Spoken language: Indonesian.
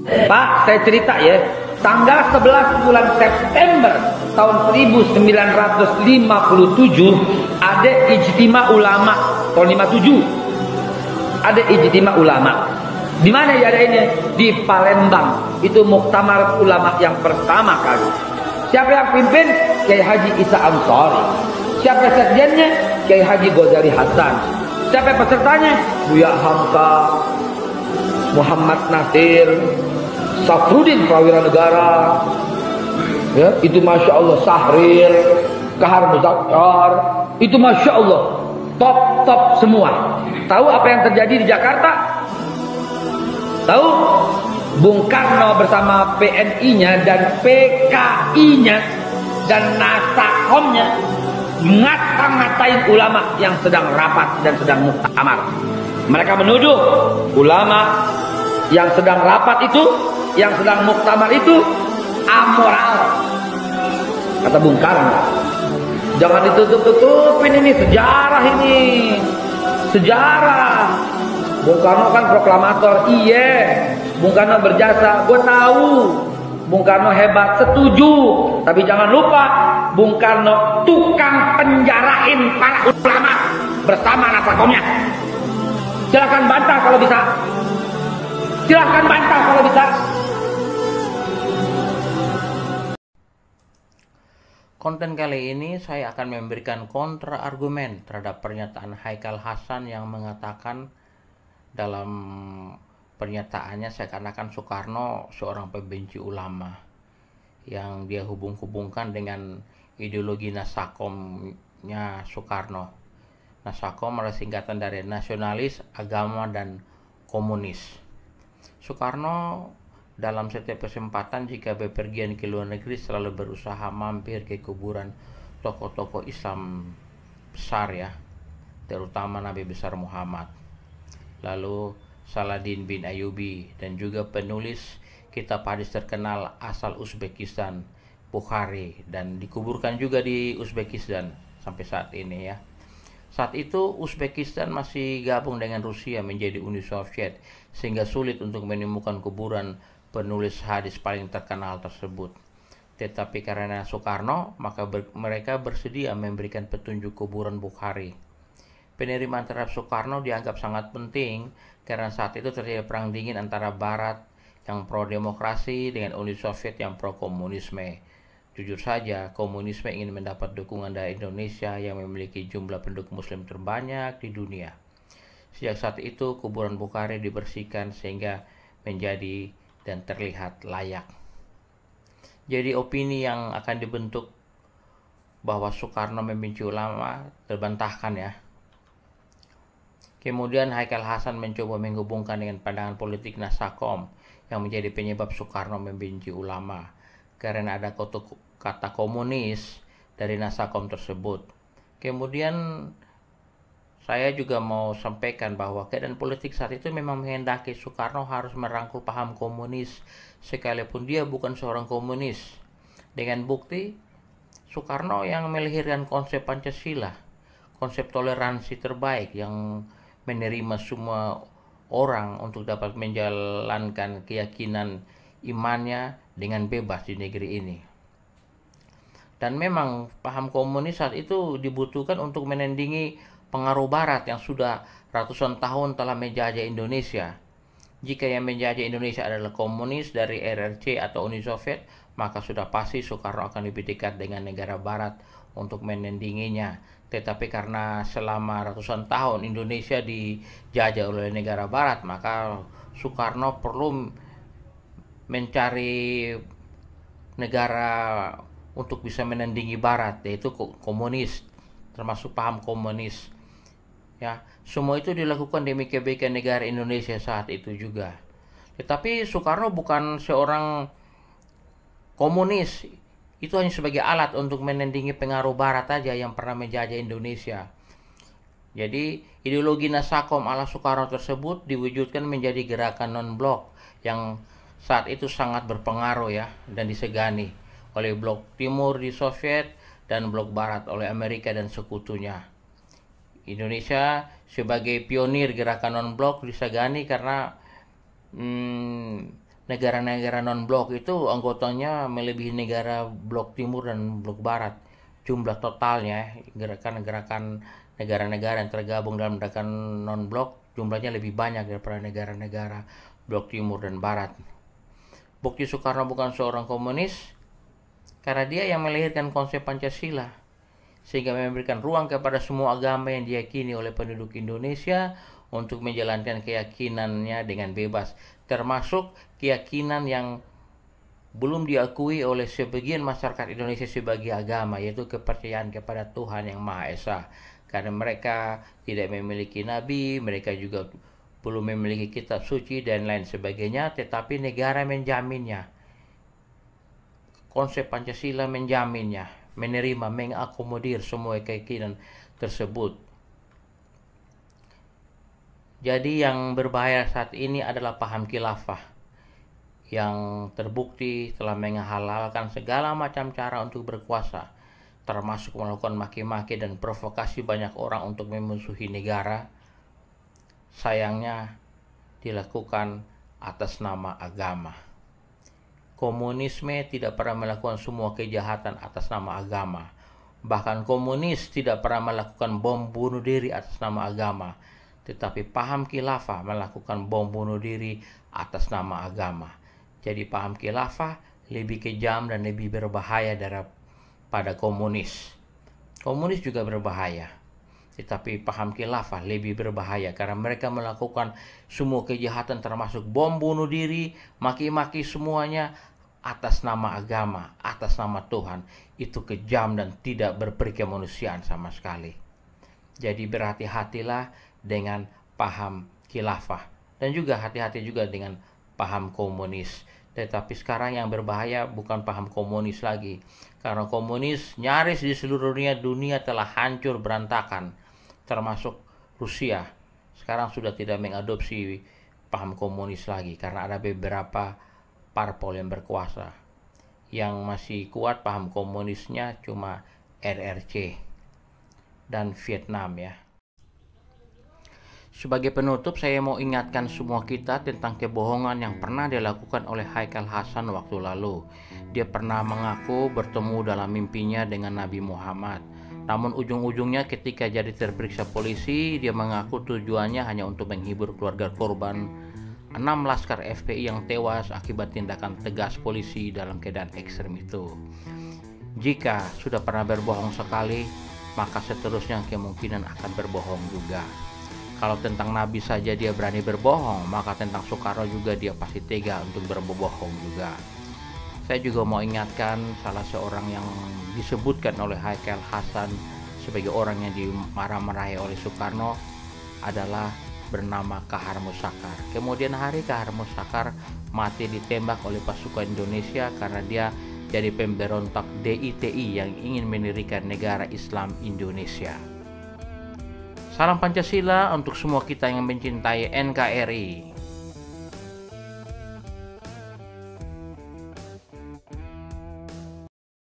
Pak, saya cerita ya. Tanggal 11 bulan September tahun 1957 ada ijtima ulama tahun 57. Ada ijtima ulama. Di mana ya ada ini? Di Palembang. Itu muktamar ulama yang pertama kali. Siapa yang pimpin? Kiai Haji Isa Ansori. Siapa sekjennya? Kiai Haji Ghazali Hasan. Siapa pesertanya? Buya Hamka, Muhammad Nasir, Safrudin Prawira Negara, ya, itu Masya Allah. Sahrir, Kahar Muzakkar, itu Masya Allah top semua. Tahu apa yang terjadi di Jakarta? Tahu? Bung Karno bersama PNI-nya dan PKI-nya dan Nasakomnya ngata-ngatain ulama yang sedang rapat dan sedang muktamar. Mereka menuduh ulama yang sedang rapat itu, yang sedang muktamar itu amoral. Kata Bung Karno, jangan ditutup-tutupin, ini sejarah ini. Sejarah. Bung Karno kan proklamator, iya. Bung Karno berjasa, gue tahu. Bung Karno hebat, setuju. Tapi jangan lupa, Bung Karno tukang penjarain para ulama bersama Nasakomnya. Silahkan bantah kalau bisa. Silahkan bantah kalau bisa. Konten kali ini saya akan memberikan kontra argumen terhadap pernyataan Haikal Hasan yang mengatakan dalam pernyataannya seakan-akan Soekarno seorang pembenci ulama yang dia hubung-hubungkan dengan ideologi Nasakomnya Soekarno. Nasakom adalah singkatan dari nasionalis, agama, dan komunis. Soekarno dalam setiap kesempatan jika bepergian ke luar negeri selalu berusaha mampir ke kuburan tokoh-tokoh Islam besar ya, terutama Nabi besar Muhammad. Lalu Saladin bin Ayyubi dan juga penulis kitab hadis terkenal asal Uzbekistan, Bukhari, dan dikuburkan juga di Uzbekistan sampai saat ini ya. Saat itu Uzbekistan masih gabung dengan Rusia menjadi Uni Soviet sehingga sulit untuk menemukan kuburan penulis hadis paling terkenal tersebut. Tetapi karena Soekarno, maka mereka bersedia memberikan petunjuk kuburan Bukhari. Penerimaan terhadap Soekarno dianggap sangat penting karena saat itu terjadi perang dingin antara Barat yang pro-demokrasi dengan Uni Soviet yang pro-komunisme. Jujur saja, komunisme ingin mendapat dukungan dari Indonesia yang memiliki jumlah penduduk muslim terbanyak di dunia. Sejak saat itu, kuburan Bukhari dibersihkan sehingga menjadi dan terlihat layak. Jadi opini yang akan dibentuk bahwa Soekarno membenci ulama terbantahkan ya. Kemudian Haikal Hasan mencoba menghubungkan dengan pandangan politik Nasakom yang menjadi penyebab Soekarno membenci ulama karena ada kata komunis dari Nasakom tersebut. Kemudian saya juga mau sampaikan bahwa keadaan politik saat itu memang menghendaki Soekarno harus merangkul paham komunis sekalipun dia bukan seorang komunis. Dengan bukti Soekarno yang melahirkan konsep Pancasila, konsep toleransi terbaik yang menerima semua orang untuk dapat menjalankan keyakinan imannya dengan bebas di negeri ini. Dan memang paham komunis saat itu dibutuhkan untuk menandingi pengaruh Barat yang sudah ratusan tahun telah menjajah Indonesia. Jika yang menjajah Indonesia adalah komunis dari RRC atau Uni Soviet, maka sudah pasti Soekarno akan lebih dekat dengan negara Barat untuk menandinginya. Tetapi karena selama ratusan tahun Indonesia dijajah oleh negara Barat, maka Soekarno perlu mencari negara untuk bisa menandingi Barat, yaitu komunis, termasuk paham komunis. Ya, semua itu dilakukan demi kebaikan negara Indonesia saat itu juga. Tetapi Soekarno bukan seorang komunis, itu hanya sebagai alat untuk menandingi pengaruh Barat saja yang pernah menjajah Indonesia. Jadi ideologi Nasakom ala Soekarno tersebut diwujudkan menjadi gerakan non-blok yang saat itu sangat berpengaruh ya dan disegani oleh blok timur di Soviet dan blok Barat oleh Amerika dan sekutunya. Indonesia sebagai pionir gerakan non-blok disegani karena negara-negara non-blok itu anggotanya melebihi negara blok timur dan blok barat. Jumlah totalnya gerakan-gerakan negara-negara yang tergabung dalam gerakan non-blok jumlahnya lebih banyak daripada negara-negara blok timur dan barat. Bukti Soekarno bukan seorang komunis karena dia yang melahirkan konsep Pancasila, sehingga memberikan ruang kepada semua agama yang diyakini oleh penduduk Indonesia untuk menjalankan keyakinannya dengan bebas, termasuk keyakinan yang belum diakui oleh sebagian masyarakat Indonesia sebagai agama, yaitu kepercayaan kepada Tuhan Yang Maha Esa. Karena mereka tidak memiliki nabi, mereka juga belum memiliki kitab suci dan lain sebagainya, tetapi negara menjaminnya. Konsep Pancasila menjaminnya, menerima, mengakomodir semua keyakinan tersebut. Jadi yang berbahaya saat ini adalah paham khilafah yang terbukti telah menghalalkan segala macam cara untuk berkuasa, termasuk melakukan maki-maki dan provokasi banyak orang untuk memusuhi negara. Sayangnya dilakukan atas nama agama. Komunisme tidak pernah melakukan semua kejahatan atas nama agama. Bahkan komunis tidak pernah melakukan bom bunuh diri atas nama agama. Tetapi paham khilafah melakukan bom bunuh diri atas nama agama. Jadi paham khilafah lebih kejam dan lebih berbahaya daripada komunis. Komunis juga berbahaya, tetapi paham khilafah lebih berbahaya karena mereka melakukan semua kejahatan termasuk bom bunuh diri, maki-maki semuanya atas nama agama, atas nama Tuhan. Itu kejam dan tidak berperi kemanusiaan sama sekali. Jadi berhati-hatilah dengan paham khilafah dan juga hati-hati juga dengan paham komunis. Tetapi sekarang yang berbahaya bukan paham komunis lagi, karena komunis nyaris di seluruh dunia telah hancur berantakan, termasuk Rusia. Sekarang sudah tidak mengadopsi paham komunis lagi karena ada beberapa parpol yang berkuasa. Yang masih kuat paham komunisnya cuma RRC dan Vietnam ya. Sebagai penutup, saya mau ingatkan semua kita tentang kebohongan yang pernah dilakukan oleh Haikal Hasan waktu lalu. Dia pernah mengaku bertemu dalam mimpinya dengan Nabi Muhammad. Namun ujung-ujungnya ketika jadi terperiksa polisi, dia mengaku tujuannya hanya untuk menghibur keluarga korban 6 laskar FPI yang tewas akibat tindakan tegas polisi dalam keadaan ekstrem itu. Jika sudah pernah berbohong sekali, maka seterusnya kemungkinan akan berbohong juga. Kalau tentang Nabi saja dia berani berbohong, maka tentang Soekarno juga dia pasti tega untuk berbohong juga. Saya juga mau ingatkan salah seorang yang disebutkan oleh Haikal Hasan sebagai orang yang dimarah-marahi oleh Soekarno adalah bernama Kahar Musakar. Kemudian hari Kahar Musakar mati ditembak oleh pasukan Indonesia karena dia jadi pemberontak DITI yang ingin mendirikan negara Islam Indonesia. Salam Pancasila untuk semua kita yang mencintai NKRI.